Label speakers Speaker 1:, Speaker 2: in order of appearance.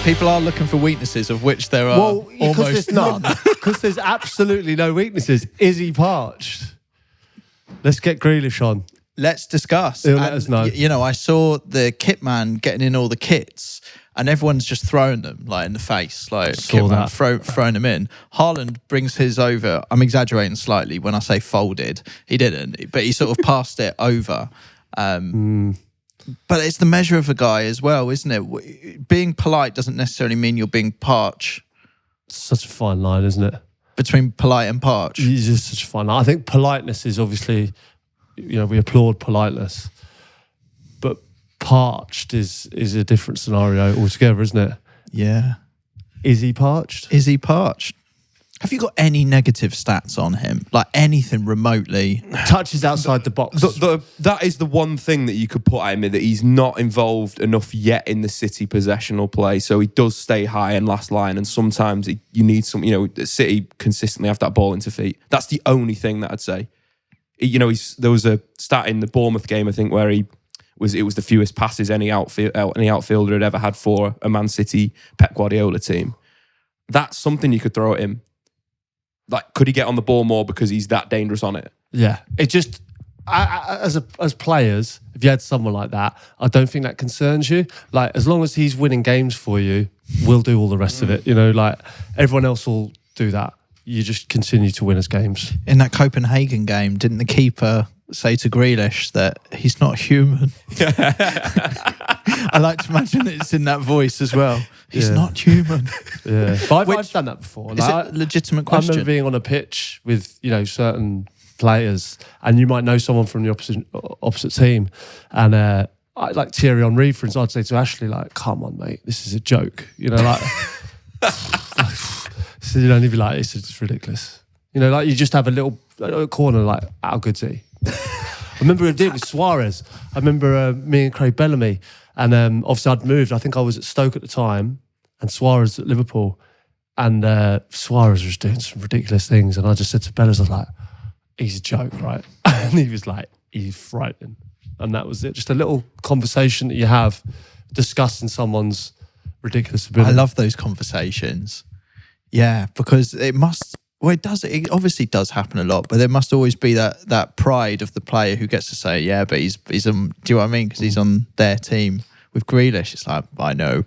Speaker 1: People are looking for weaknesses, of which there are almost
Speaker 2: there's none. Because there's absolutely no weaknesses. Is he parched? Let's get Grealish on.
Speaker 1: Let's discuss.
Speaker 2: He'll let us know.
Speaker 1: You know, I saw the kit man getting in all the kits, and everyone's just throwing them like in the face, like kit man throwing them in. Haaland brings his over. I'm exaggerating slightly when I say folded. He didn't, but he sort of passed it over. But it's the measure of a guy as well, isn't it? Being polite doesn't necessarily mean you're being parch.
Speaker 2: Such a fine line, isn't it?
Speaker 1: Between polite and parch.
Speaker 2: It's just such a fine line. I think politeness is obviously, you know, we applaud politeness. But parched is a different scenario altogether, isn't it?
Speaker 1: Yeah.
Speaker 2: Is he parched?
Speaker 1: Is he parched? Have you got any negative stats on him? Like anything remotely?
Speaker 2: Touches outside the box.
Speaker 3: That is the one thing that you could put at him, that he's not involved enough yet in the City possessional play. So he does stay high and last line, and sometimes you need some, you know, City consistently have that ball into feet. That's the only thing that I'd say. You know, there was a stat in the Bournemouth game, I think, where it was the fewest passes any outfielder had ever had for a Man City Pep Guardiola team. That's something you could throw at him. Like, could he get on the ball more because he's that dangerous on it?
Speaker 2: Yeah. It just, as players, if you had someone like that, I don't think that concerns you. Like, as long as he's winning games for you, we'll do all the rest of it. You know, like, everyone else will do that. You just continue to win us games.
Speaker 1: In that Copenhagen game, didn't the keeper say to Grealish that he's not human? I like to imagine it's in that voice as well. He's not human.
Speaker 2: Yeah, but I've done that before.
Speaker 1: Like, it's a legitimate question.
Speaker 2: I remember being on a pitch with, you know, certain players, and you might know someone from the opposite team, and I, like Thierry Henry, for instance, I'd say to Ashley, like, "Come on, mate, this is a joke," you know, like. So, you know, and he'd be like, "It's ridiculous," you know, like you just have a little corner, like, how good's he? I remember we did it with Suarez. I remember me and Craig Bellamy, and obviously I'd moved. I think I was at Stoke at the time, and Suarez at Liverpool, and Suarez was doing some ridiculous things, and I just said to Bellas, I was like, "He's a joke, right?" And he was like, "He's frightening," and that was it. Just a little conversation that you have discussing someone's ridiculous ability.
Speaker 1: I love those conversations. Yeah, because it must. Well, it does. It obviously does happen a lot, but there must always be that pride of the player who gets to say, "Yeah, but he's do you know what I mean? Because he's on their team." With Grealish, it's like, I know.